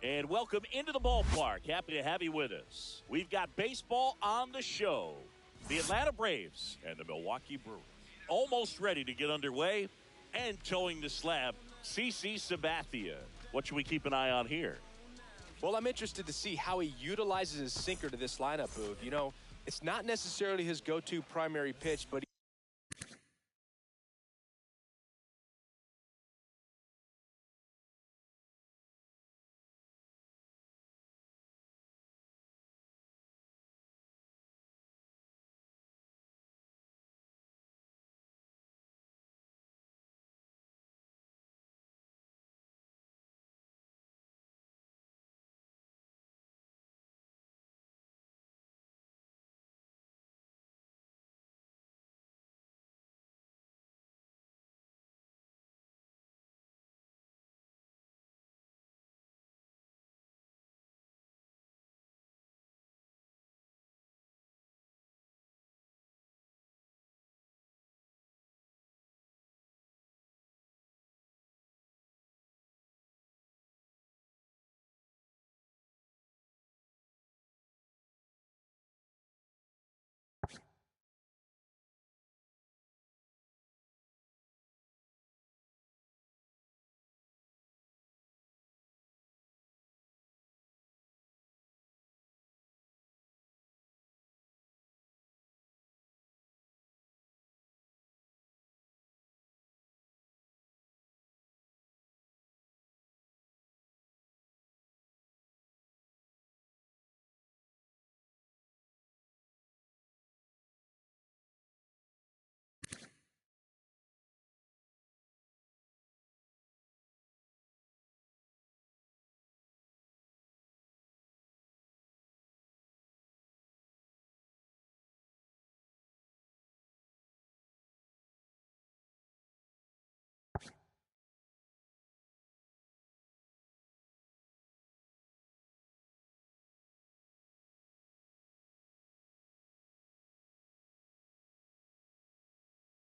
And welcome into the ballpark. Happy to have you with us. We've got baseball on the show. The Atlanta Braves and the Milwaukee Brewers almost ready to get underway and towing the slab. CC Sabathia. What should we keep an eye on here? Well, I'm interested to see how he utilizes his sinker to this lineup, Boog. You know, it's not necessarily his go-to primary pitch, but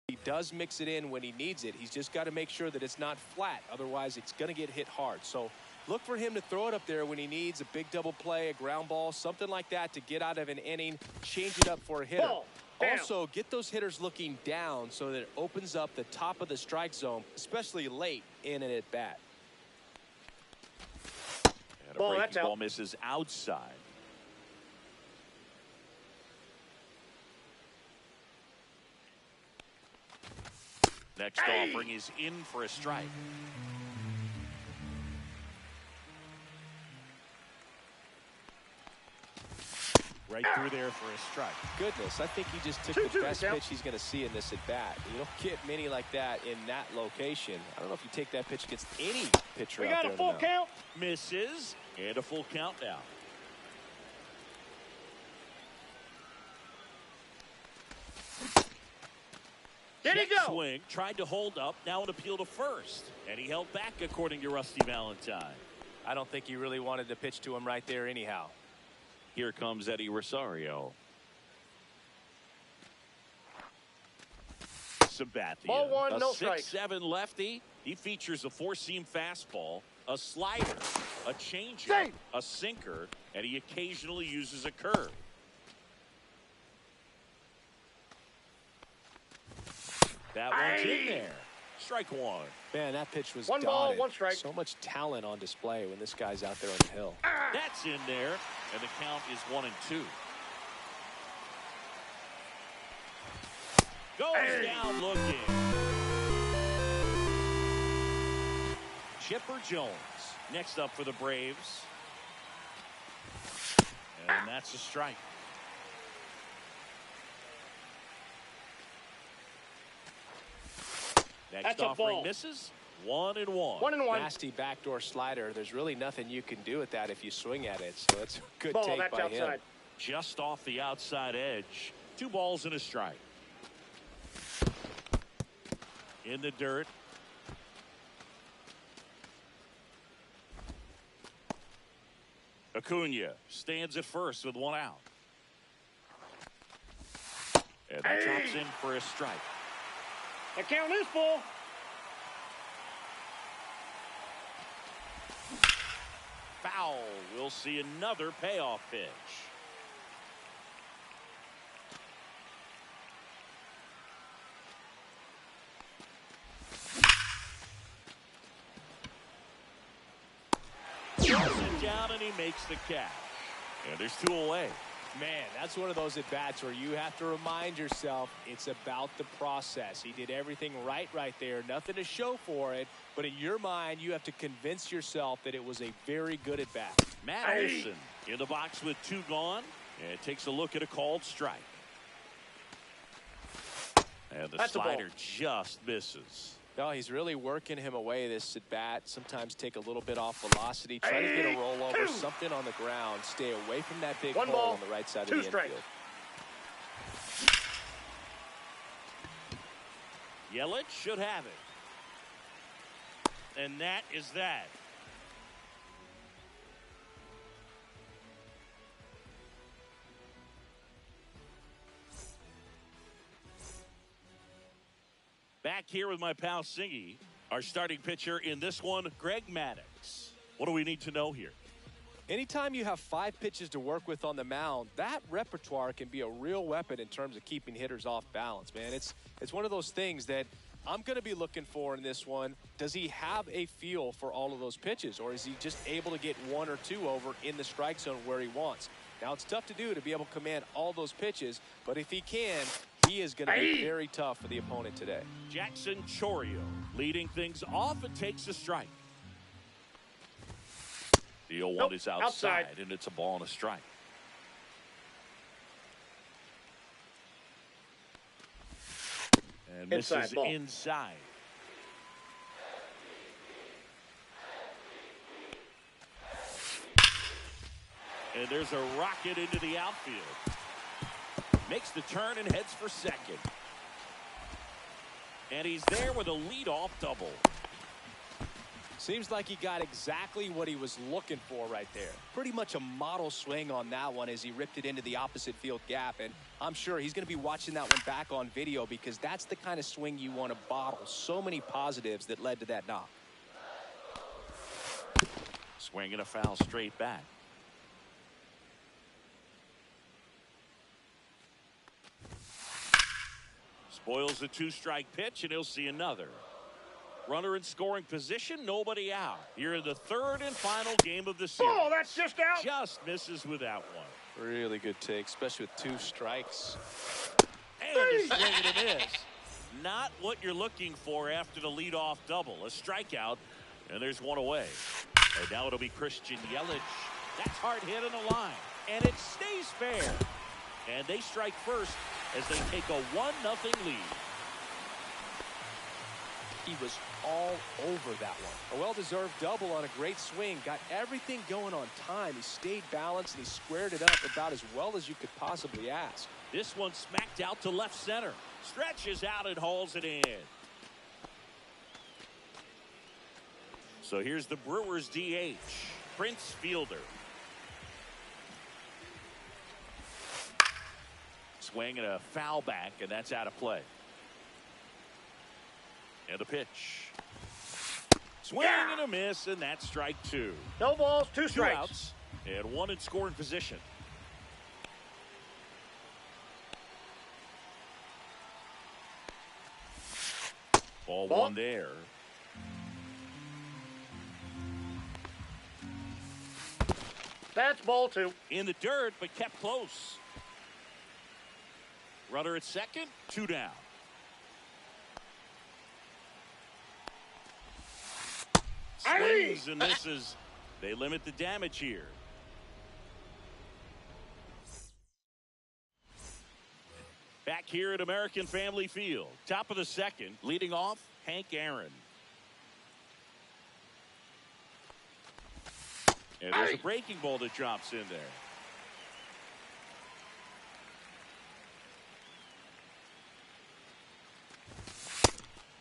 he does mix it in when he needs it. He's just got to make sure that it's not flat. Otherwise, it's going to get hit hard. So look for him to throw it up there when he needs a big double play, a ground ball, something like that to get out of an inning, change it up for a hitter. Also, get those hitters looking down so that it opens up the top of the strike zone, especially late in an at-bat. And a breaking ball misses outside. Next offering is in for a strike. Right through there for a strike. Goodness, I think he just took the best pitch he's going to see in this at-bat. You don't get many like that in that location. I don't know if you take that pitch against any pitcher out there. We got a full count. Misses, and a full count now. There you go. Swing, tried to hold up, now an appeal to first. And he held back, according to Rusty Valentine. I don't think he really wanted to pitch to him right there anyhow. Here comes Eddie Rosario. Sabathia, Ball one, no strike. 6'7" lefty. He features a four-seam fastball, a slider, a changeup, a sinker, and he occasionally uses a curve. That one's in there. Strike one. Man, that pitch was One dotted. ball, one strike. So much talent on display when this guy's out there on the hill. That's in there, and the count is 1-2. Goes down looking. Chipper Jones next up for the Braves. And that's a strike. Next offering misses. 1-1. 1-1. Nasty backdoor slider. There's really nothing you can do with that if you swing at it. So that's a good Ball, take that's by outside. him. Just off the outside edge. 2 balls and a strike. In the dirt. Acuna stands at first with 1 out. And that drops in for a strike. The count is full. Foul. We'll see another payoff pitch. Throws it down and he makes the catch. And there's 2 away. Man, that's one of those at-bats where you have to remind yourself it's about the process. He did everything right there. Nothing to show for it. But in your mind, you have to convince yourself that it was a very good at-bat. Matt Olson in the box with 2 gone. And takes a look at a called strike. And the slider just misses. No, he's really working him away, this at-bat. Sometimes take a little bit off velocity. Try to get a rollover, something on the ground. Stay away from that big hole on the right side of the infield. Yelich should have it. And that is that. Back here with my pal Singy, our starting pitcher in this one, Greg Maddux. What do we need to know here? Anytime you have 5 pitches to work with on the mound, that repertoire can be a real weapon in terms of keeping hitters off balance, man. It's one of those things that I'm going to be looking for in this one. Does he have a feel for all of those pitches, or is he just able to get 1 or 2 over in the strike zone where he wants? Now, it's tough to do to be able to command all those pitches, but if he can, he is going to be very tough for the opponent today. Jackson Chourio leading things off and takes a strike. The 0-1 is outside, and it's a ball and a strike. And misses inside. And there's a rocket into the outfield. Makes the turn and heads for second. And he's there with a leadoff double. Seems like he got exactly what he was looking for right there. Pretty much a model swing on that one as he ripped it into the opposite field gap. And I'm sure he's going to be watching that one back on video because that's the kind of swing you want to bottle. So many positives that led to that knock. Swing and a foul straight back. Spoils a 2-strike pitch, and he'll see another. Runner in scoring position, nobody out. Here in the 3rd and final game of the series. Oh, that's just out. Just misses with that one. Really good take, especially with 2 strikes. And a swing and a miss. Not what you're looking for after the leadoff double. A strikeout, and there's 1 away. And now it'll be Christian Yelich. That's hard hit on the line. And it stays fair. And they strike first as they take a 1-0 lead. He was all over that one. A well-deserved double on a great swing. Got everything going on time. He stayed balanced and he squared it up about as well as you could possibly ask. This one smacked out to left center. Stretches out and hauls it in. So here's the Brewers DH, Prince Fielder. Swing and a foul back, and that's out of play. And the pitch. Swing and a miss, and that's strike 2. No balls, 2 strikes. 2 outs, and 1 in scoring position. Ball Ball. one there. That's ball 2. In the dirt, but kept close. Runner at second, 2 down. Swings and misses. They limit the damage here. Back here at American Family Field. Top of the second, leading off, Hank Aaron. And there's a breaking ball that drops in there.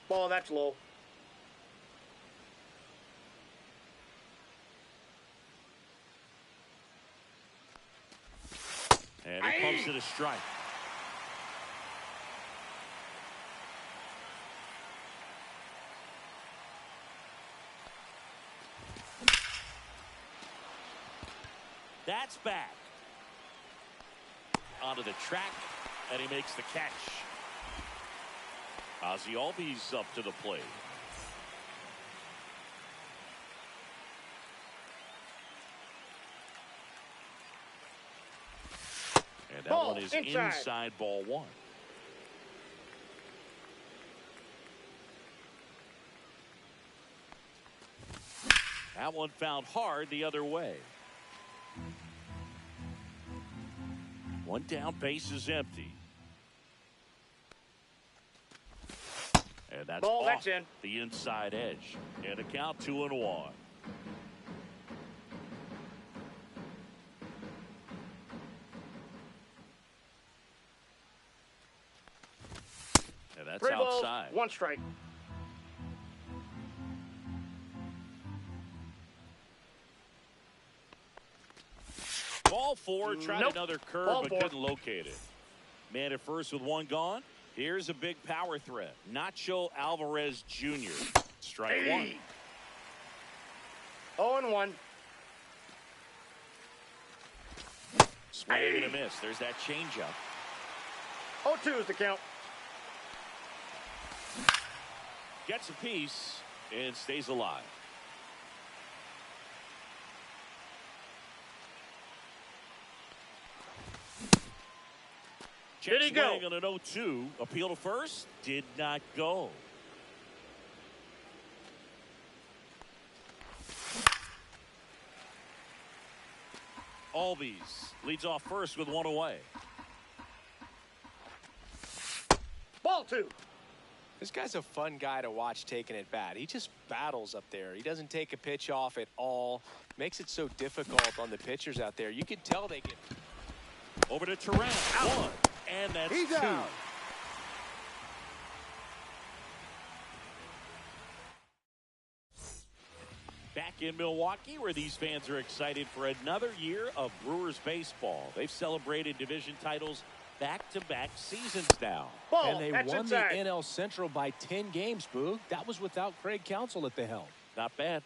Ball, that's low. And he pumps it a strike. That's back. Onto the track, and he makes the catch. Ozzie Albies up to the plate. And that Ball, one is inside ball 1. That one found hard the other way. One down, base is empty. And that's Ball, off that's in. the inside edge. And a count 2-1. And that's 3 balls, outside. 1 strike. Ball 4, tried Nope. another curve, Ball but 4. couldn't locate it. Man at first with 1 gone. Here's a big power threat. Nacho Alvarez Jr. Strike 1. 0-1. Swing and a miss. There's that changeup. 0-2 is the count. Gets a piece and stays alive. Did he go? Swing on an 0-2. Appeal to first. Did not go. Albies leads off first with 1 away. Ball 2. This guy's a fun guy to watch taking at bat. He just battles up there. He doesn't take a pitch off at all. Makes it so difficult on the pitchers out there. You can tell they get... Over to Turan. 1. And that's He's 2. out. Back in Milwaukee, where these fans are excited for another year of Brewers baseball. They've celebrated division titles back-to-back seasons now. Ball, And they that's won inside. the NL Central by 10 games, Boog. That was without Craig Counsell at the helm. Not bad.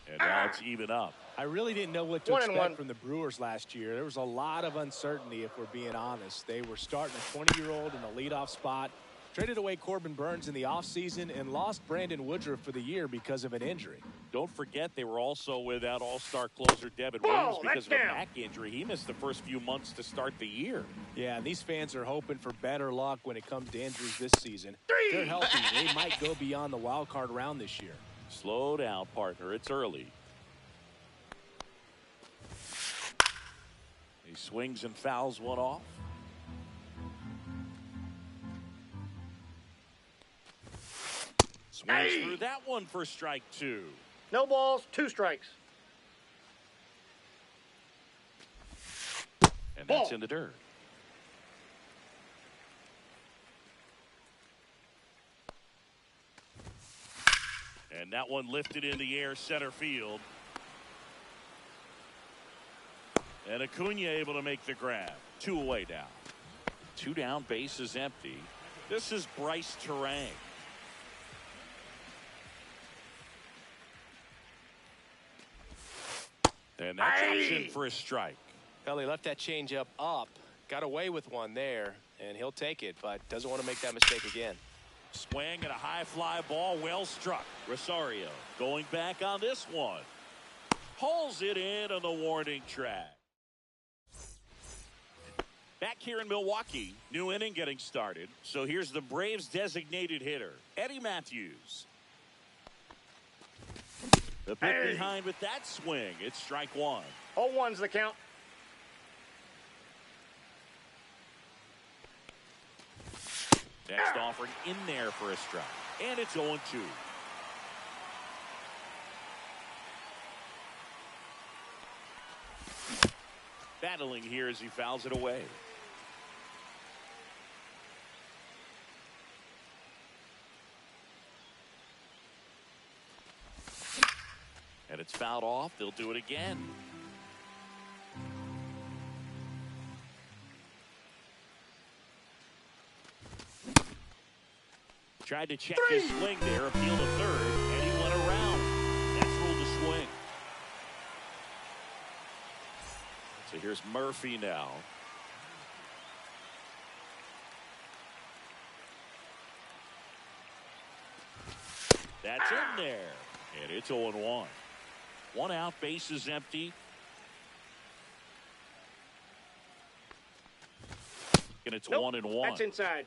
And now it's even up. I really didn't know what to 1-1. expect from the Brewers last year. There was a lot of uncertainty, if we're being honest. They were starting a 20-year-old in the leadoff spot, traded away Corbin Burns in the offseason, and lost Brandon Woodruff for the year because of an injury. Don't forget they were also without all-star closer Devin Ball, Williams because of that's a down. back injury. He missed the first few months to start the year. Yeah, and these fans are hoping for better luck when it comes to injuries this season. 3. If they're healthy, they might go beyond the wild card round this year. Slow down, partner. It's early. He swings and fouls one off. Swings through that one for strike 2. No balls, 2 strikes. And that's Ball. in the dirt. And that one lifted in the air center field. And Acuna able to make the grab. 2 away now. 2 down, base is empty. This is Bryce Terang. And that drops in for a strike. Well, he left that changeup up, got away with one there, and he'll take it, but doesn't want to make that mistake again. Swing and a high fly ball, well struck. Rosario going back on this one. Pulls it in on the warning track. Back here in Milwaukee, new inning getting started. So here's the Braves designated hitter, Eddie Matthews. The pick behind with that swing. It's strike one. 0-1's the count. Next offering in there for a strike. And it's 0-2. Battling here as he fouls it away. And it's fouled off. They'll do it again. Tried to check his swing there, appeal to third, and he went around. That's ruled a swing. So here's Murphy now. That's in there. And it's 0-1. One out, base is empty. And it's 1-1. That's inside.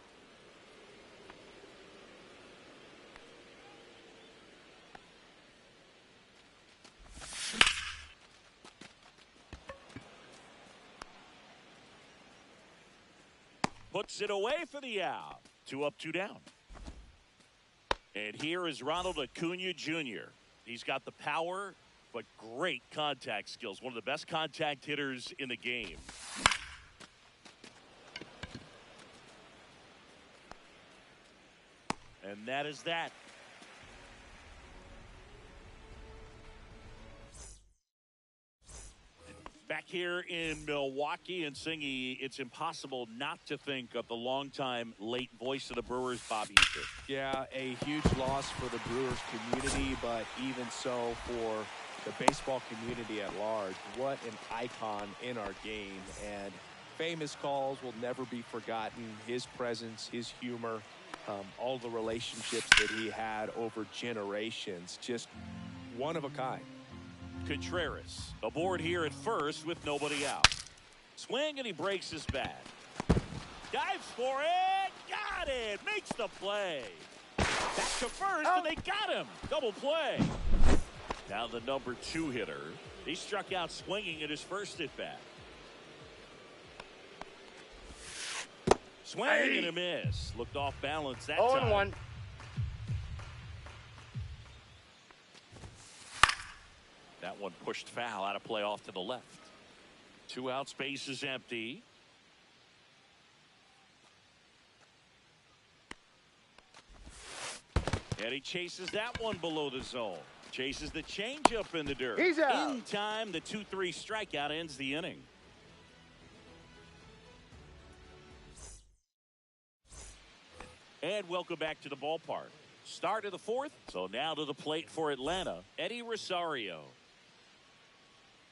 Puts it away for the out. 2 up, 2 down. And here is Ronald Acuna Jr. He's got the power, but great contact skills. One of the best contact hitters in the game. And that is that. Back here in Milwaukee, and Singy, it's impossible not to think of the longtime late voice of the Brewers, Bob Easter. Yeah, a huge loss for the Brewers community, but even so for the baseball community at large. What an icon in our game, and famous calls will never be forgotten. His presence, his humor, all the relationships that he had over generations, just one of a kind. Contreras aboard here at first with nobody out. Swing and he breaks his bat. Dives for it. Got it. Makes the play. Back to first and they got him. Double play. Now the number 2 hitter. He struck out swinging at his first at bat. Swing and a miss. Looked off balance that time. 0-1. That one pushed foul out of play off to the left. 2 outs, base is empty. And he chases that one below the zone. Chases the changeup in the dirt. He's out. In time, the 2-3 strikeout ends the inning. And welcome back to the ballpark. Start of the 4th. So now to the plate for Atlanta, Eddie Rosario.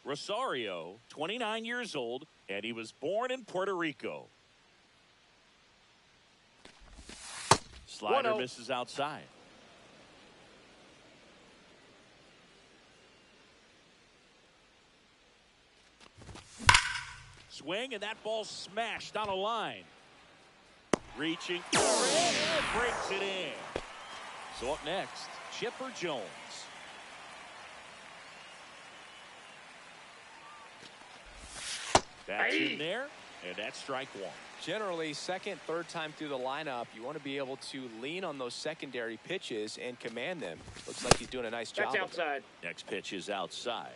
Rosario, 29 years old, and he was born in Puerto Rico. Slider misses outside. Swing, and that ball smashed on a line. Reaching for it, and breaks it in. So up next, Chipper Jones. That's in there, and that's strike one. Generally, second, third time through the lineup, you want to be able to lean on those secondary pitches and command them. Looks like he's doing a nice job. That's outside. Next pitch is outside.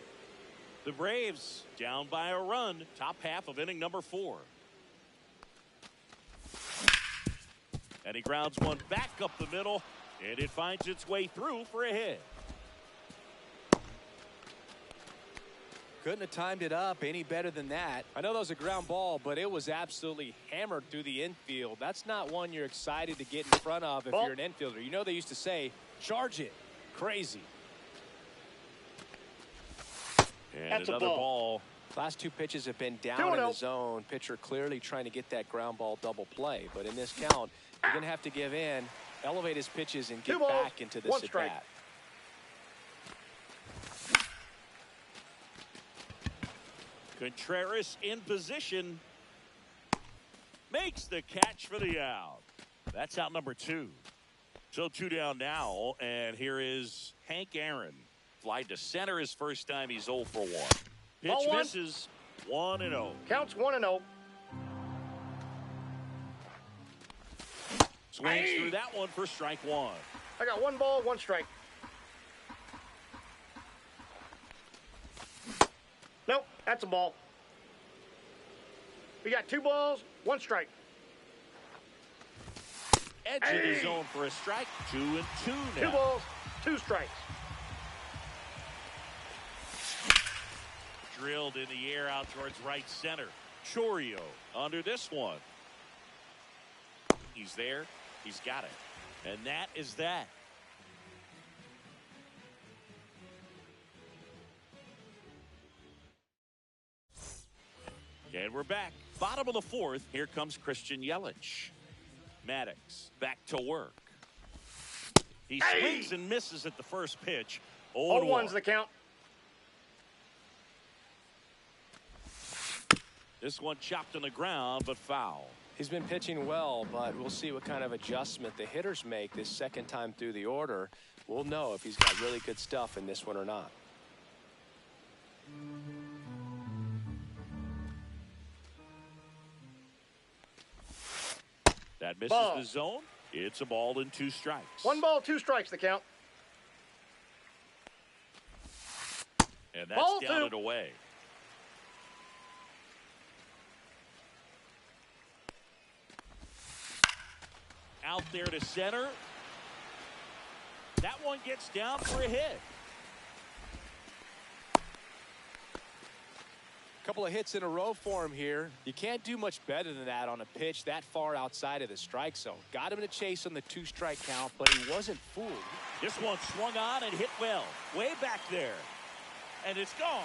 The Braves down by a run, top half of inning number 4. And he grounds one back up the middle, and it finds its way through for a hit. Couldn't have timed it up any better than that. I know that was a ground ball, but it was absolutely hammered through the infield. That's not one you're excited to get in front of if you're an infielder. You know they used to say, charge it. Crazy. And that's another ball. Last 2 pitches have been down in the zone. Pitcher clearly trying to get that ground ball double play. But in this count, you're going to have to give in. elevate his pitches and get 2 balls, back into this 1 strike. at-bat. Contreras in position. Makes the catch for the out. That's out number 2. So 2 down now, and here is Hank Aaron. Fly to center his first time. He's 0 for 1. Pitch Ball 1. misses. 1-0. Counts 1-0. Swings through that one for strike 1. I got 1 ball, 1 strike. Nope, that's a ball. We got 2 balls, 1 strike. Edge of the zone for a strike. 2-2 now. 2 balls, 2 strikes. Drilled in the air out towards right center. Chorio under this one. He's there. He's got it. And that is that. And we're back. Bottom of the 4th. Here comes Christian Yelich. Maddox back to work. He swings and misses at the first pitch. 0-1's the count. This one chopped on the ground, but foul. He's been pitching well, but we'll see what kind of adjustment the hitters make this second time through the order. We'll know if he's got really good stuff in this one or not. That misses Ball. the zone. It's a ball and 2 strikes. 1 ball, 2 strikes the count. And that's Ball down 2. and away. Out there to center. That one gets down for a hit. Couple of hits in a row for him here. You can't do much better than that on a pitch that far outside of the strike zone. Got him to chase on the 2-strike count, but he wasn't fooled. This one swung on and hit well. Way back there. And it's gone.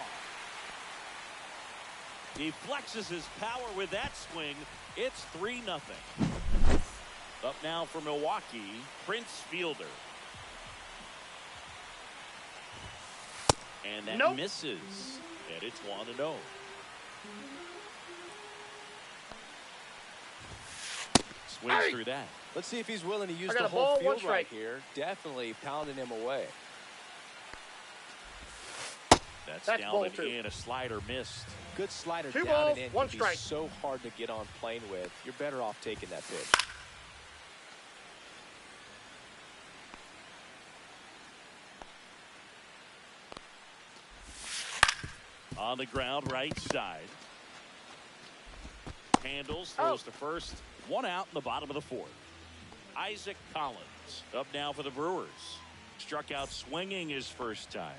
He flexes his power with that swing. It's 3-0. Up now for Milwaukee, Prince Fielder. And that misses. And it's 1-0. Swings through that. Let's see if he's willing to use got the a whole ball, 1 field right strike. here. Definitely pounding him away. That's That's down ball and 2. in. A slider missed. Good slider 2 down balls, and in. 1 Can be strike. so hard to get on plane with. You're better off taking that pitch. On the ground, right side. Handles, throws to first. 1 out in the bottom of the 4th. Isaac Collins up now for the Brewers. Struck out swinging his first time.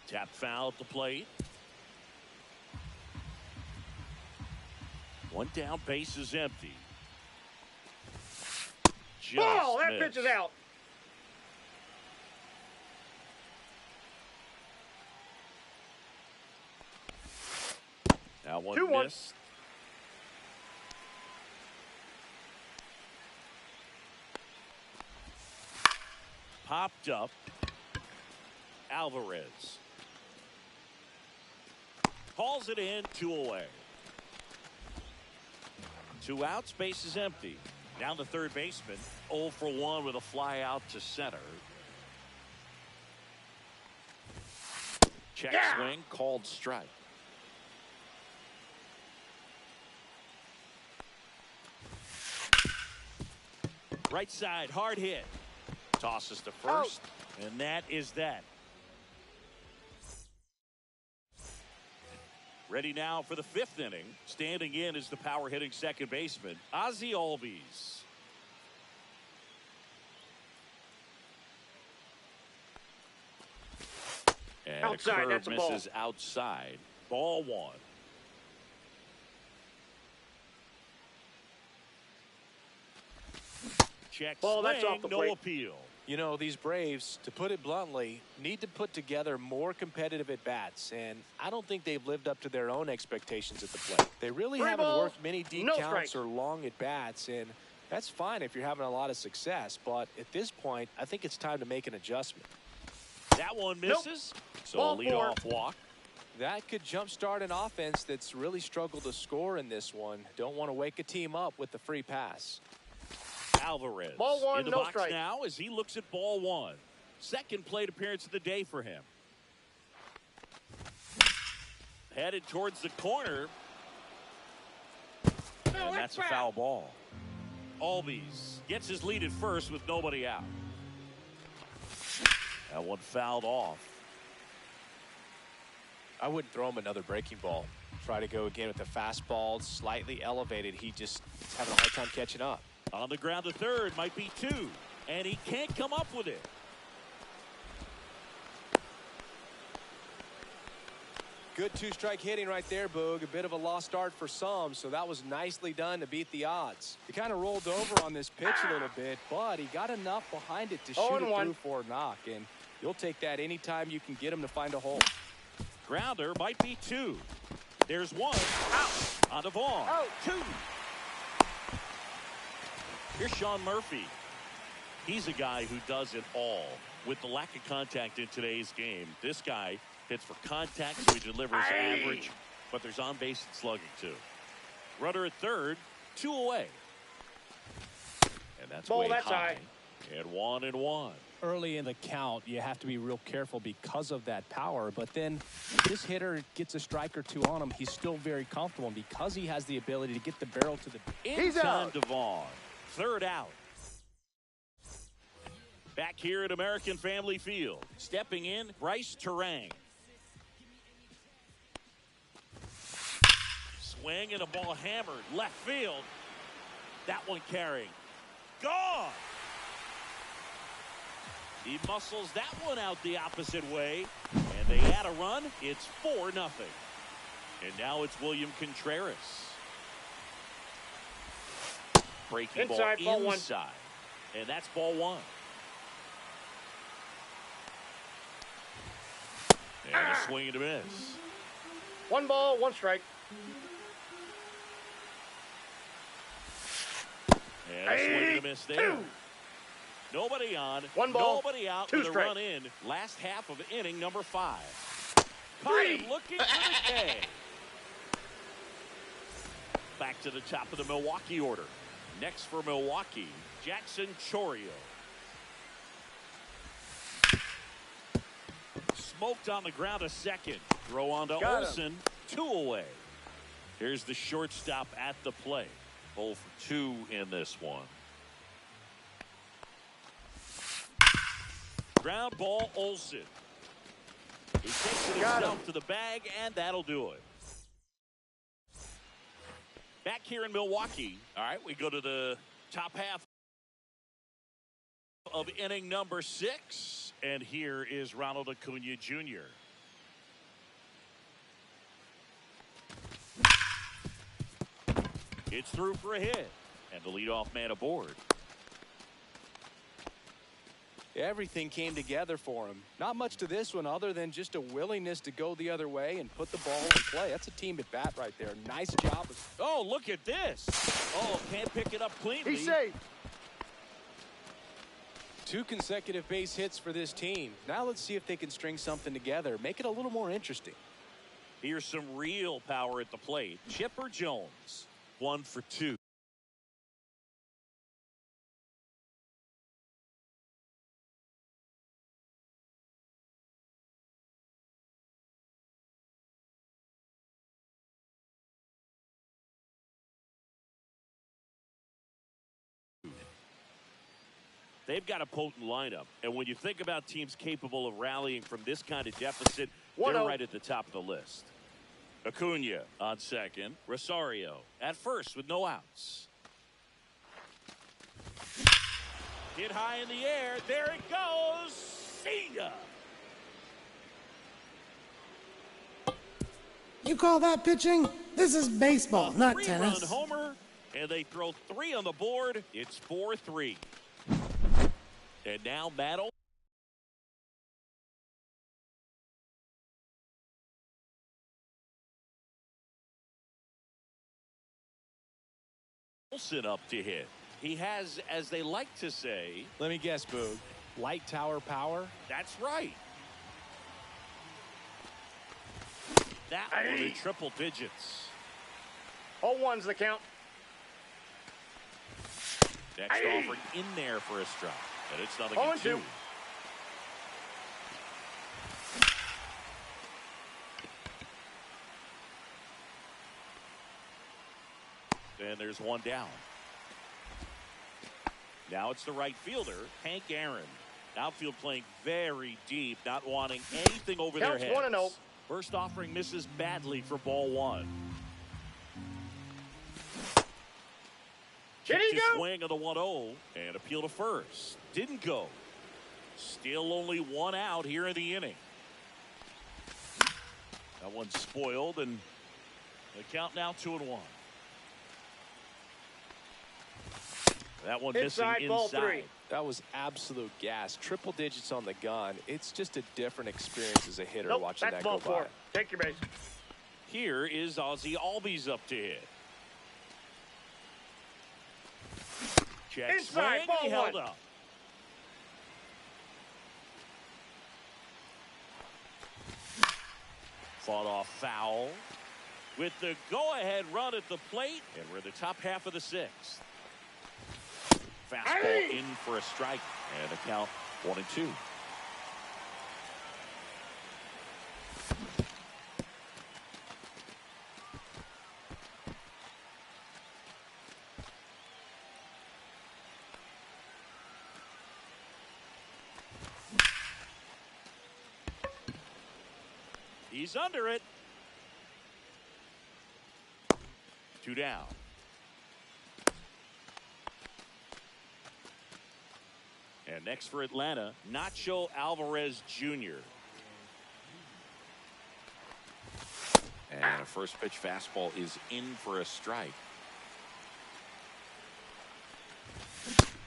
Tap foul at the plate. 1 down, base is empty. Just Ball, that missed. pitch is out. Now 1 2-1. missed. Popped up. Alvarez. Calls it in, 2 away. 2 outs, base is empty. Down to third baseman. 0 for 1 with a fly out to center. Check swing, called strike. Right side, hard hit. Tosses to first, and that is that. Ready now for the 5th inning. Standing in is the power hitting second baseman, Ozzie Albies. And Outside, a curve that's a ball. misses outside. Ball 1. Check Ball, swing, that's off the no plate. appeal. You know, these Braves, to put it bluntly, need to put together more competitive at-bats, and I don't think they've lived up to their own expectations at the plate. They really haven't worked many deep counts or long at-bats, and that's fine if you're having a lot of success, but at this point, I think it's time to make an adjustment. That one misses, so a leadoff walk. That could jumpstart an offense that's really struggled to score in this one. Don't want to wake a team up with the free pass. Alvarez ball one, in the no box strike. now as he looks at ball one. Second plate appearance of the day for him. Headed towards the corner. And that's a foul ball. Albies gets his lead at first with nobody out. That one fouled off. I wouldn't throw him another breaking ball. Try to go again with the fastball, slightly elevated. He just having a hard time catching up. On the ground to third, might be two, and he can't come up with it. Good two-strike hitting right there, Boog. A bit of a lost start for some, so that was nicely done to beat the odds. He kind of rolled over on this pitch a little bit, but he got enough behind it to shoot it through for a knock, and you'll take that anytime you can get him to find a hole. Grounder might be two. There's one. Out. On the Vaughn. Out. Two. Here's Sean Murphy. He's a guy who does it all. With the lack of contact in today's game, this guy hits for contact, so he delivers average, but there's on-base and slugging too. Runner at third, 2 away. And that's way high. And 1-1. Early in the count, you have to be real careful because of that power. But then this hitter gets a strike or two on him. He's still very comfortable. And because he has the ability to get the barrel to the... He's out. Devon. Third out. Back here at American Family Field. Stepping in, Bryce Terang. Swing and a ball hammered. Left field. That one carrying. Gone. He muscles that one out the opposite way. And they add a run. It's 4-0. And now it's William Contreras. Breaking inside, ball inside. And that's ball one. And a swing and a miss. 1 ball, 1 strike. And a swing and a miss there. Two. Nobody on. 1 ball. Nobody out 2 with strike. a run in. Last half of inning number 5. 3. Looking for the K. Back to the top of the Milwaukee order. Next for Milwaukee, Jackson Chourio. Smoked on the ground a second. Throw on to Olsen. 2 away. Here's the shortstop at the plate. 0 for 2 in this one. Ground ball, Olsen. He takes it himself to the bag, and that'll do it. Back here in Milwaukee. All right, we go to the top half of inning number 6. And here is Ronald Acuna Jr. It's through for a hit. And the leadoff man aboard. Everything came together for him. Not much to this one other than just a willingness to go the other way and put the ball in play. That's a team at bat right there. Nice job. Oh, look at this. Oh, can't pick it up cleanly. He's safe. 2 consecutive base hits for this team. Now let's see if they can string something together. Make it a little more interesting. Here's some real power at the plate. Chipper Jones, 1 for 2. They've got a potent lineup, and when you think about teams capable of rallying from this kind of deficit, they're right at the top of the list. Acuna on second. Rosario at first with no outs. Hit high in the air. There it goes. See ya. You call that pitching? This is baseball, not tennis. 3-run homer, and they throw 3 on the board. It's 4-3. And now Matt Olsen up to hit. He has, as they like to say, let me guess, Boog, light tower power? That's right. That one in triple digits. 0-1's the count. Next offering in there for a strike. And it's nothing but 2. And there's one down. Now it's the right fielder, Hank Aaron. Outfield playing very deep, not wanting anything over their heads. 1-0. First offering misses badly for ball 1. Did he go? Swing on the 1-0 and appeal to first. Didn't go. Still only 1 out here in the inning. That one's spoiled, and the count now 2-1. That one missing inside. Ball 3. That was absolute gas. Triple digits on the gun. It's just a different experience as a hitter watching that go by. Ball 4. Take your base. Here is Ozzie Albies up to hit. Check inside, swing, ball he held 1. up. Fought off foul. With the go-ahead run at the plate, and we're in the top half of the 6th. Fastball in for a strike, and the count 1-2. He's under it. 2 down. And next for Atlanta, Nacho Alvarez Jr. And a first pitch fastball is in for a strike.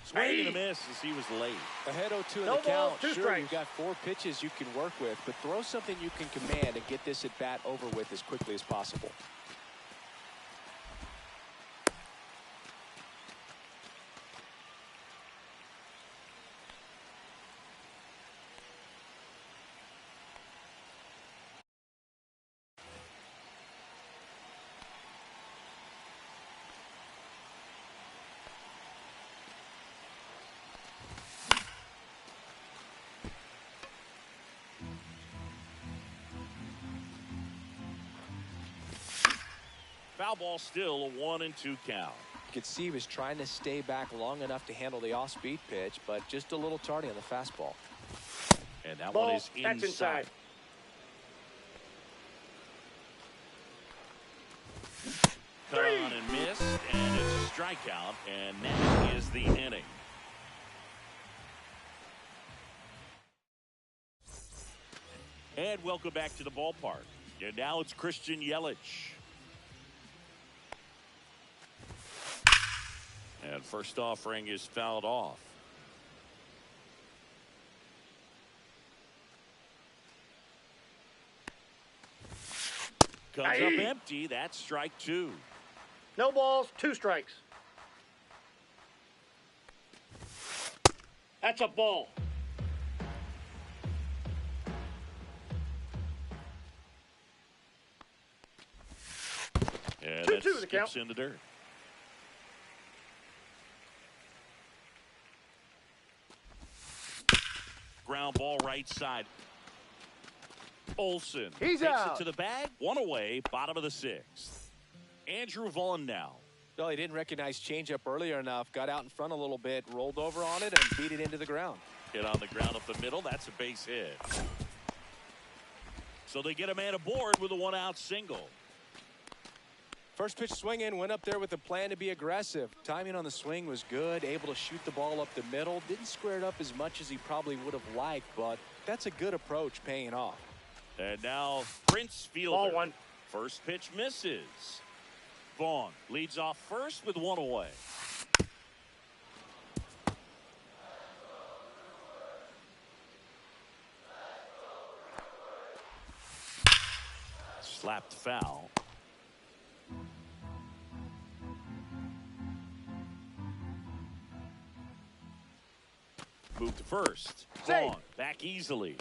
Swing and a miss as he was late. Ahead 0-2 in No the ball, count. 2 Sure, strikes. you've got 4 pitches you can work with, but throw something you can command and get this at bat over with as quickly as possible. Foul ball, still a 1-2 count. You could see he was trying to stay back long enough to handle the off-speed pitch, but just a little tardy on the fastball. And that Ball, one is that's inside. Cut on and missed, and it's a strikeout, and that is the inning. And welcome back to the ballpark. And now it's Christian Yelich. And first offering is fouled off. Comes up empty. That's strike 2. No balls, 2 strikes. That's a ball. And 2-2 that the count. skips in the dirt. Ground ball right side. Olsen He's takes out. it to the bag. 1 away, bottom of the 6th. Andrew Vaughn now. Well, he didn't recognize changeup earlier enough, got out in front a little bit, rolled over on it, and beat it into the ground. Hit on the ground up the middle. That's a base hit. So they get a man aboard with a 1-out single. First pitch swinging, went up there with a plan to be aggressive. Timing on the swing was good, able to shoot the ball up the middle. Didn't square it up as much as he probably would have liked, but that's a good approach paying off. And now Prince Fielder. Ball 1. First pitch misses. Vaughn leads off first with 1 away. Slapped foul. Moved to first. Save. Gone. Back easily.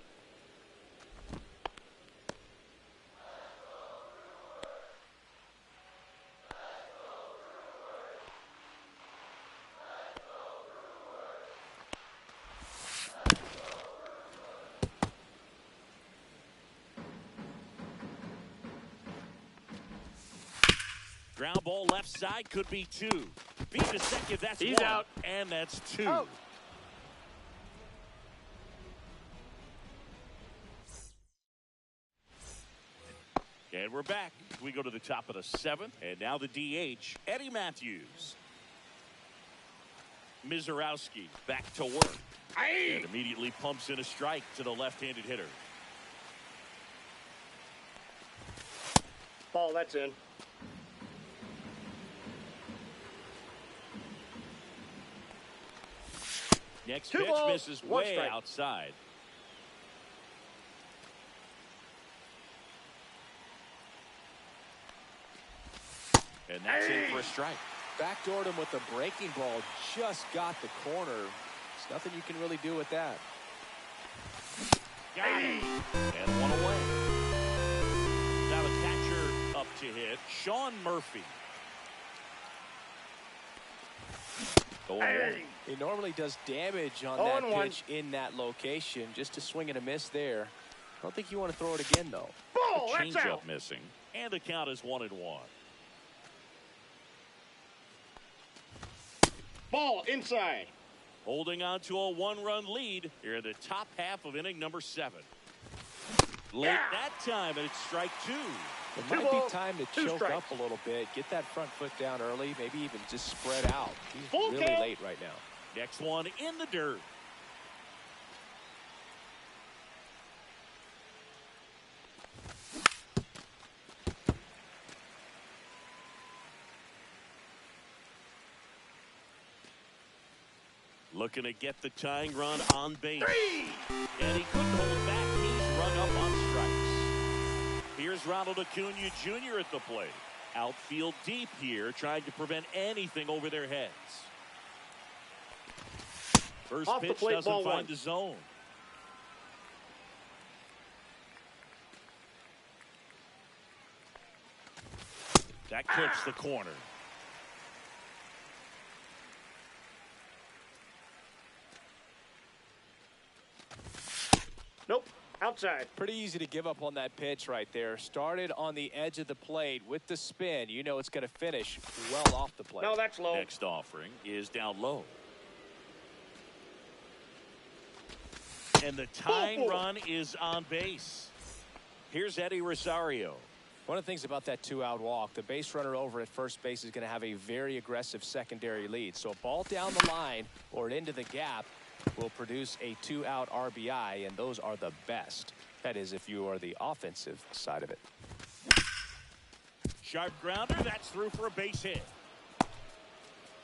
Ground ball left side, could be two. Beat to second, that's He's one. out. And that's two. Out. And we're back. We go to the top of the seventh. And now the DH, Eddie Matthews. Mizorowski back to work. And immediately pumps in a strike to the left-handed hitter. Ball, that's in. Next Two pitch balls, misses one way strike. outside. And that's in for a strike. Backdoored him with a breaking ball. Just got the corner. There's nothing you can really do with that. Got it. And one away. Now the catcher up to hit, Sean Murphy. He normally does damage on 0-1. that pitch in that location. Just a swing and a miss there. I don't think you want to throw it again, though. Ball, that's Changeup out. missing. And the count is 1-1. Ball, inside. Holding on to a one-run lead here in the top half of inning number 7. Late that time, and it's strike 2. It Two might balls, be time to two choke strikes. up a little bit. Get that front foot down early. Maybe even just spread out. He's Full really count. late right now. Next one in the dirt. Looking to get the tying run on base. And he couldn't hold back. He's run up on strikes. Here's Ronald Acuna Jr. at the plate. Outfield deep here, trying to prevent anything over their heads. First Off the pitch plate, doesn't ball find one. the zone. That clips the corner. Nope, outside. Pretty easy to give up on that pitch right there. Started on the edge of the plate with the spin. You know it's going to finish well off the plate. No, that's low. Next offering is down low. And the tying run is on base. Here's Eddie Rosario. One of the things about that 2-out walk, the base runner over at first base is going to have a very aggressive secondary lead. So a ball down the line or into the gap will produce a 2-out RBI, and those are the best. That is, if you are the offensive side of it. Sharp grounder, that's through for a base hit.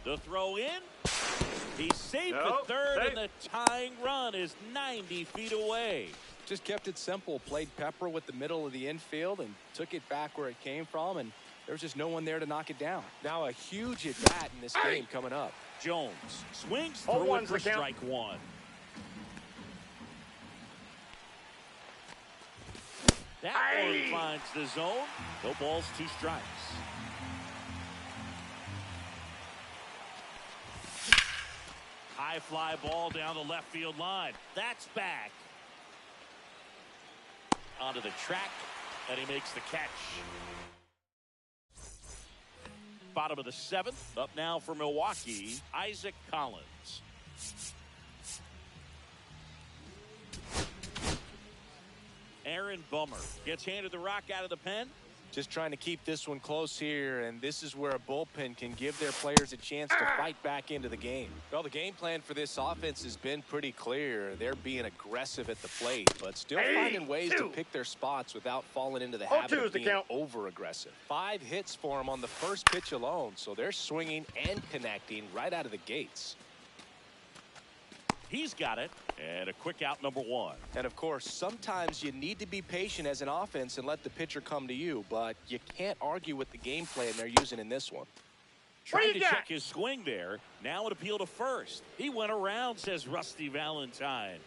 The throw in. He's safe at Nope, third, safe. and the tying run is 90 feet away. Just kept it simple. Played pepper with the middle of the infield and took it back where it came from, and there was just no one there to knock it down. Now a huge at-bat in this game coming up. Jones swings Oh, through it one's for the count. strike 1. That one finds the zone. No balls, 2 strikes. High fly ball down the left field line. That's back. Onto the track, and he makes the catch. Bottom of the 7th. Up now for Milwaukee, Isaac Collins. Aaron Bummer gets handed the rock out of the pen. Just trying to keep this one close here, and this is where a bullpen can give their players a chance to fight back into the game. Well, the game plan for this offense has been pretty clear. They're being aggressive at the plate, but still finding ways to pick their spots without falling into the habit 0-2 of is the being count. over-aggressive. 5 hits for them on the first pitch alone, so they're swinging and connecting right out of the gates. He's got it. And a quick out, number 1. And of course, sometimes you need to be patient as an offense and let the pitcher come to you, but you can't argue with the game plan they're using in this one. Trying to check his swing there. Now an appeal to first. He went around, says Rusty Valentine.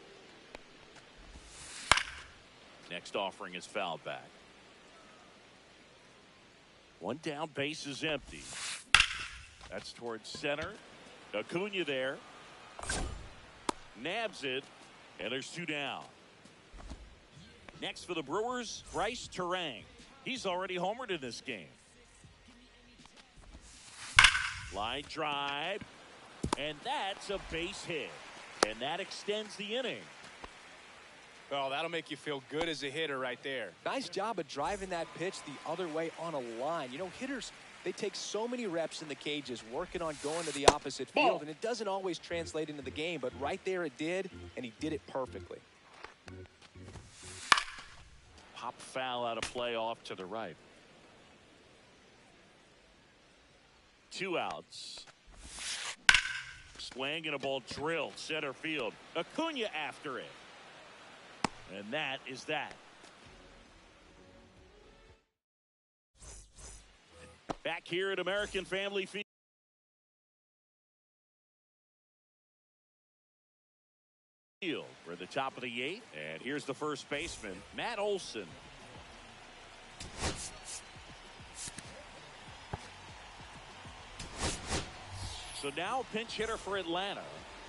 Next offering is fouled back. One down, base is empty. That's towards center. Acuna there. Nabs it, and there's 2 down. Next for the Brewers, Bryce Terang. He's already homered in this game. Line drive, and that's a base hit. And that extends the inning. Well, that'll make you feel good as a hitter right there. Nice job of driving that pitch the other way on a line. You know, hitters, they take so many reps in the cages working on going to the opposite field, and it doesn't always translate into the game, but right there it did, and he did it perfectly. Pop foul out of play off to the right. 2 outs. Swing and a ball drilled center field. Acuna after it. And that is that. Back here at American Family Field. We're at the top of the 8th. And here's the first baseman, Matt Olson. So now a pinch hitter for Atlanta,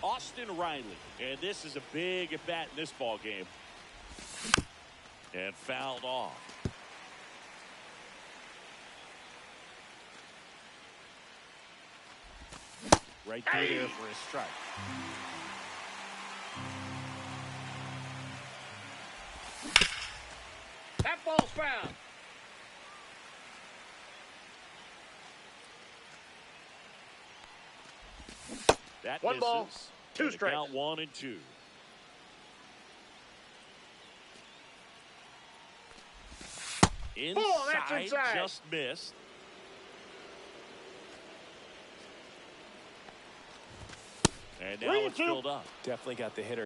Austin Riley. And this is a big at bat in this ball game. And fouled off. Right through there for a strike. That ball's foul. That One misses. ball, 2 strikes. Count 1 and 2. That's inside. Just missed. And now it's filled up. Definitely got the hitter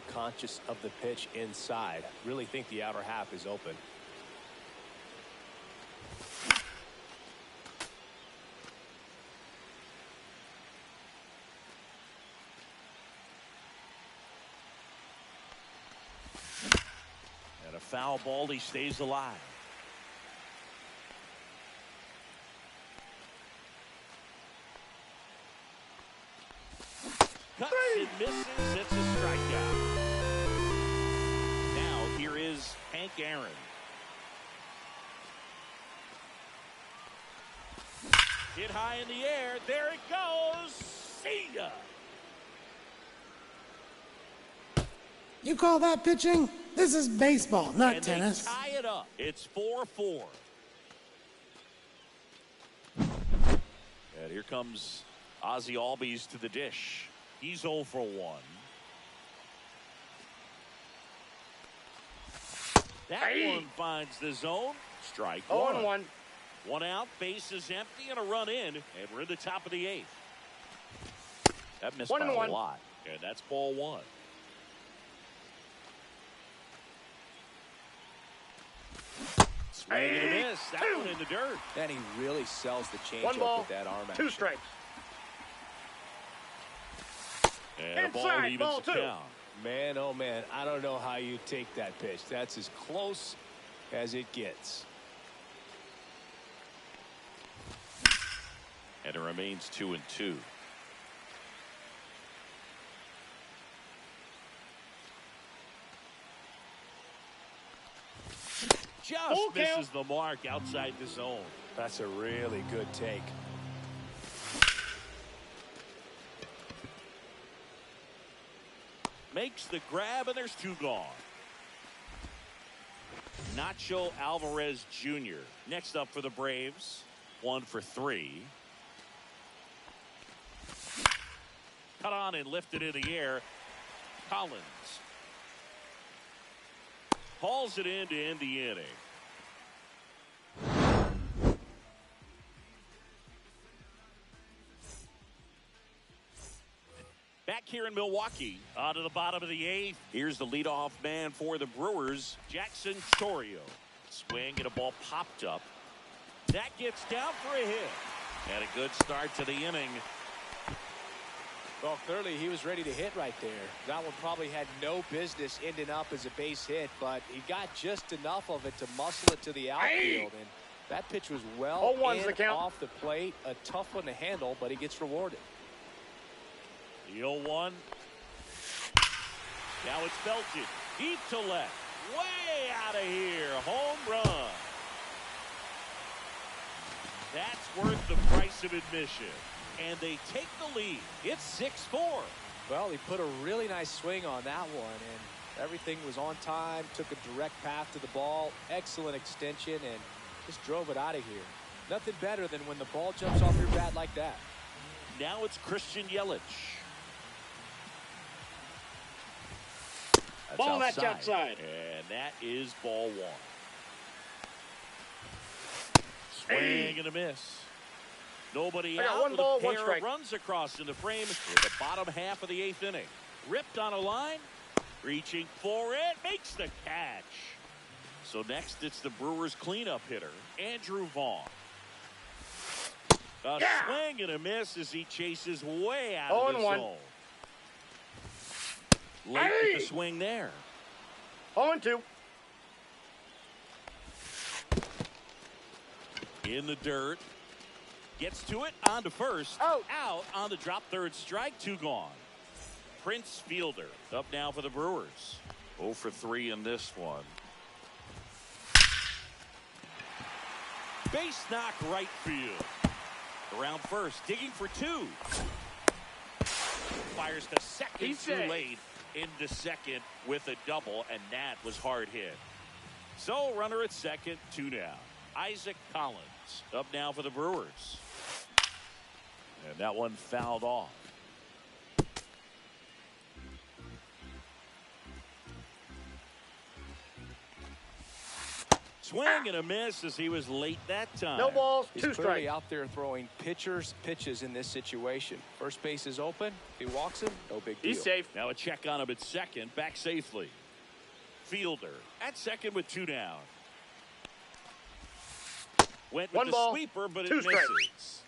conscious of the pitch inside. Really think the outer half is open. And a foul ball, he stays alive. Cuts and misses. It's a strikeout. Now here is Hank Aaron. Hit high in the air. There it goes. See ya. You call that pitching? This is baseball, not And tennis. they tie it up. It's 4-4. And here comes Ozzie Albies to the dish. He's 0 for 1. That one finds the zone. Strike 1. 0-1. 1 out, base is empty, and a run in, and we're in the top of the 8th. That missed by a 1-1. lot, and that's ball 1. Swing and a miss. That one in the dirt. And he really sells the 1 changeup ball, with that arm 2 action. strikes. And a ball Inside, evens ball the 2. count. Man, oh man, I don't know how you take that pitch. That's as close as it gets. And it remains 2-2. Just misses the mark outside the zone. That's a really good take. Makes the grab, and there's 2 gone. Nacho Alvarez Jr. next up for the Braves. 1 for 3. Cut on and lifted in the air. Collins hauls it in to end the inning. here in Milwaukee. On to the bottom of the 8th. Here's the leadoff man for the Brewers, Jackson Chourio. Swing and a ball popped up. That gets down for a hit. And a good start to the inning. Well, clearly he was ready to hit right there. That one probably had no business ending up as a base hit, but he got just enough of it to muscle it to the outfield. And that pitch was well in off the plate. A tough one to handle, but he gets rewarded. The 0-1. Now it's belted. Deep to left. Way out of here. Home run. That's worth the price of admission. And they take the lead. It's 6-4. Well, he put a really nice swing on that one, and everything was on time. Took a direct path to the ball. Excellent extension, and just drove it out of here. Nothing better than when the ball jumps off your bat like that. Now it's Christian Yelich. Ball that's outside. And that is ball 1. Swing and a miss. Nobody out. One ball, with a one pair strike. of runs across in the frame in the bottom half of the 8th inning. Ripped on a line. Reaching for it. Makes the catch. So next it's the Brewers cleanup hitter, Andrew Vaughn. A swing and a miss as he chases way out of the zone. Late with the swing there. 0-2. In the dirt. Gets to it, on to first. Out on the drop third strike. 2 gone. Prince Fielder up now for the Brewers. 0 for 3 in this one. Base knock right field. Around first, digging for 2. Fires to second too late. Into second with a double, and that was hard hit. So runner at second, 2 down. Isaac Collins up now for the Brewers. And that one fouled off. Swing and a miss as he was late that time. No balls, 2 He's clearly strikes. out there throwing pitches in this situation. First base is open. If he walks him, no big deal. He's safe. Now a check on him at second, back safely. Fielder at second with 2 down. Went with One the ball, sweeper, but it 2 misses. strikes.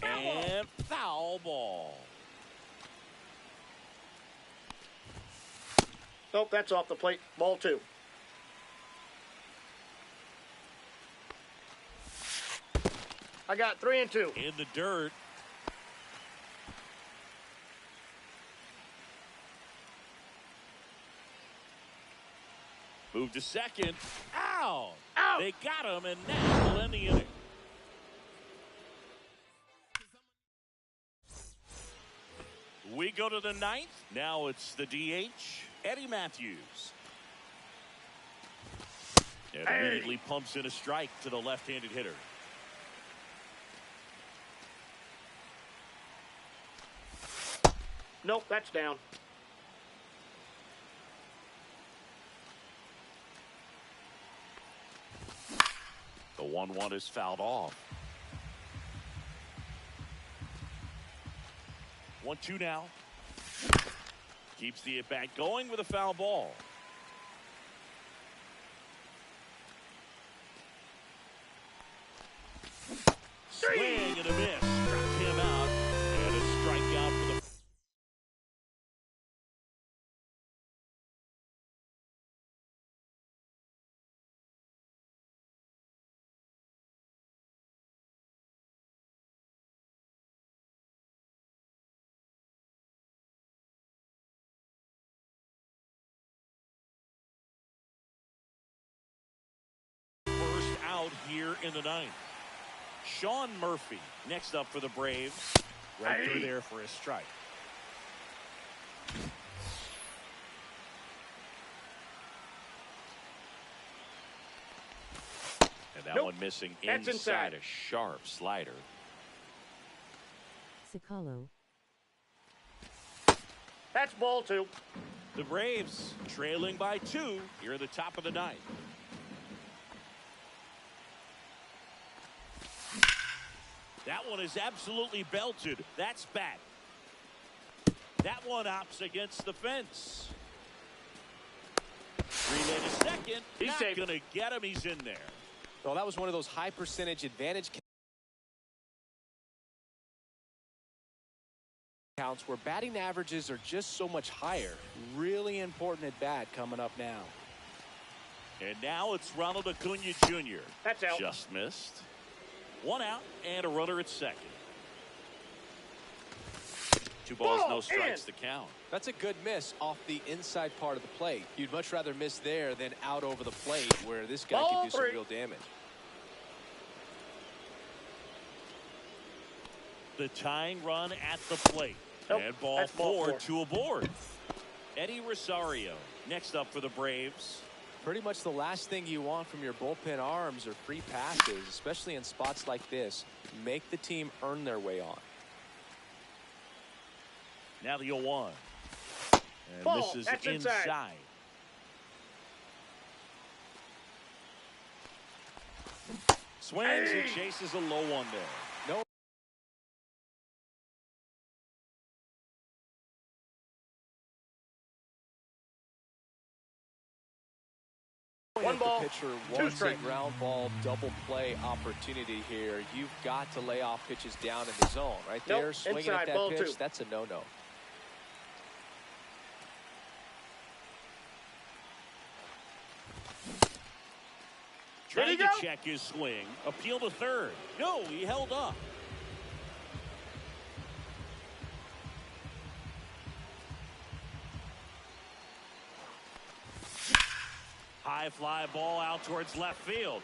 And foul ball. Nope, that's off the plate. Ball 2. I got 3 and 2. In the dirt. Move to second. Out. They got him, and that will end the inning. We go to the 9th. Now it's the DH, Eddie Matthews. And immediately pumps in a strike to the left-handed hitter. Nope, that's down. The 1-1 is fouled off. 1-2 now. Keeps the at-bat going with a foul ball. Swing and a miss. Struck him out. And a strikeout for the... First out here in the 9th. Sean Murphy next up for the Braves. Right through there for a strike. And that one missing inside a sharp slider. Sakalo. That's ball 2. The Braves trailing by 2 here at the top of the 9th. That one is absolutely belted. That's back. That one opts against the fence. Relay to second. He's Not safe. going to get him. He's in there. Well, that was one of those high percentage advantage counts where batting averages are just so much higher. Really important at bat coming up now. And now it's Ronald Acuna Jr. That's out. Just missed. One out and a runner at second. 2 balls, Ball no strikes in. to count. That's a good miss off the inside part of the plate. You'd much rather miss there than out over the plate where this guy Ball can do some 3. real damage. The tying run at the plate. Nope, And ball that's ball 4, four. 2 aboard. Eddie Rosario next up for the Braves. Pretty much the last thing you want from your bullpen arms are free passes, especially in spots like this. Make the team earn their way on. Now the 0-1. And Ball, this is that's inside. inside. Swings and Hey. chases a low one there. No. One ball, The pitcher 2 wants a strikes. ground ball double play opportunity here. You've got to lay off pitches down in the zone. Right Nope, there, swinging inside, at that ball pitch, 2. that's a no-no. Did he Trying to go? check his swing. Appeal to third. No, he held up. High fly ball out towards left field.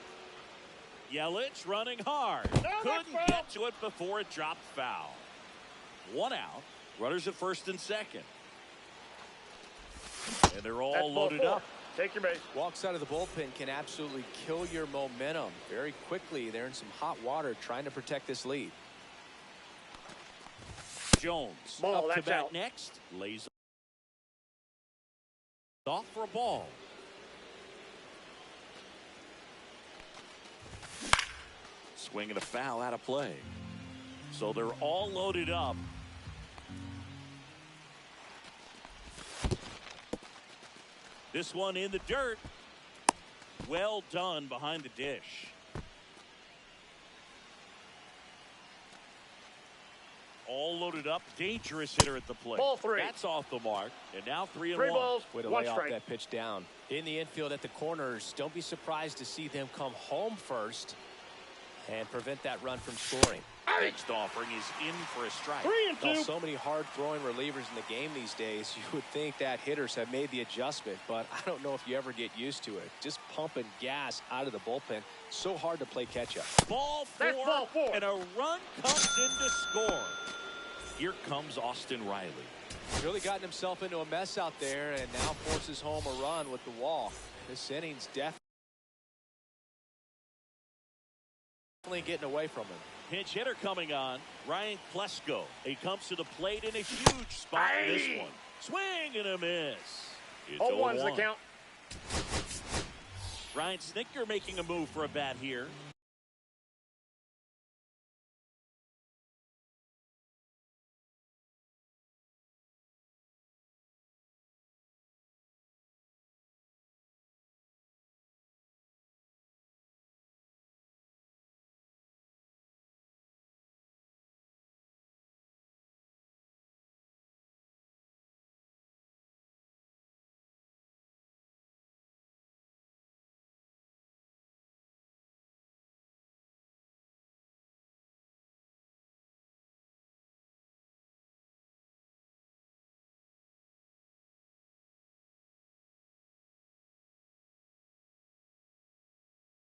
Yelich running hard. Couldn't foul. get to it before it dropped foul. 1 out. Runners at first and second. And they're all That's ball loaded 4. up. Take your base. Walks out of the bullpen can absolutely kill your momentum. Very quickly, they're in some hot water trying to protect this lead. Jones Ball, up to that's bat out. next. Lays off for a ball. Swing and a foul out of play. So they're all loaded up. This one in the dirt. Well done behind the dish. All loaded up. Dangerous hitter at the plate. Ball 3. That's off the mark. And now 3 and 3 1. balls, Way to 1 lay off strike. that pitch down. In the infield at the corners, don't be surprised to see them come home first and prevent that run from scoring. Next offering is in for a strike. 3 and 2. Well, so many hard-throwing relievers in the game these days, you would think that hitters have made the adjustment, but I don't know if you ever get used to it. Just pumping gas out of the bullpen, so hard to play catch-up. Ball 4. That's ball 4. And a run comes in to score. Here comes Austin Riley. Really gotten himself into a mess out there and now forces home a run with the walk. This inning's definitely getting away from him. Pinch hitter coming on. Ryan Klesko. He comes to the plate in a huge spot in this one. Swing and a miss. It's 0-1's the 0-1. count. Ryan Snitker making a move for a bat here.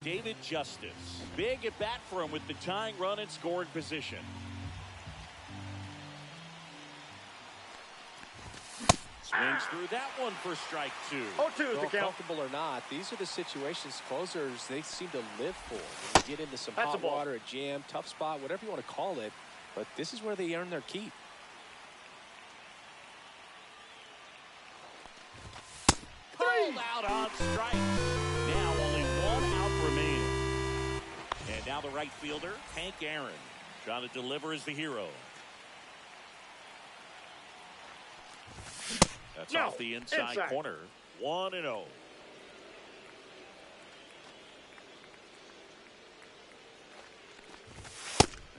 David Justice. Big at bat for him with the tying run in scoring position. Swings through that one for strike 2. 0-2 is the Well, count. comfortable or not, these are the situations closers they seem to live for. When you get into some That's a hot ball. water, a jam, tough spot, whatever you want to call it, but this is where they earn their keep. Pulled out on strikes. Now only 1 out remaining. And now the right fielder, Hank Aaron. Trying to deliver is the hero. That's off the inside corner. 1-0.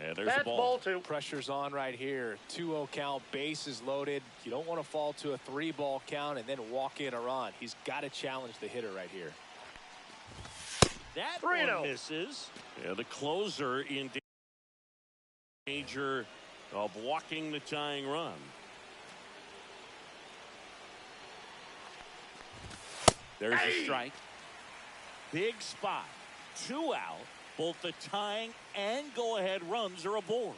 And there's the ball. Ball 2. Pressure's on right here. 2-0 count, bases loaded. You don't want to fall to a 3-ball count and then walk in a run. He's got to challenge the hitter right here. That one misses. Yeah, the closer in danger of walking the tying run. There's a strike. Big spot. 2 out. Both the tying and go-ahead runs are aboard.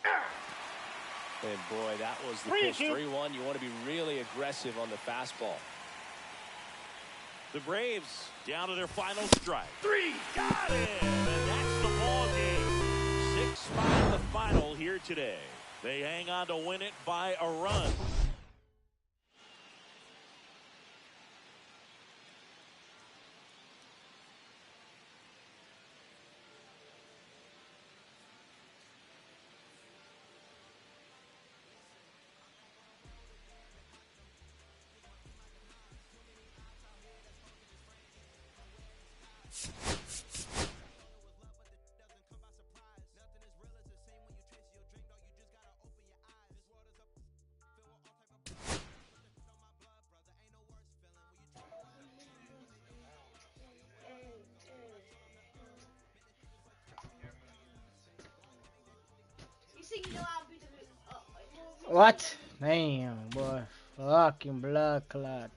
And boy, that was the pitch. 3-1. You want to be really aggressive on the fastball. The Braves down to their final strike. 3. Got it. And that's the ball game. 6-5 the final here today. They hang on to win it by a run. What? Damn, boy. Fucking blood clot.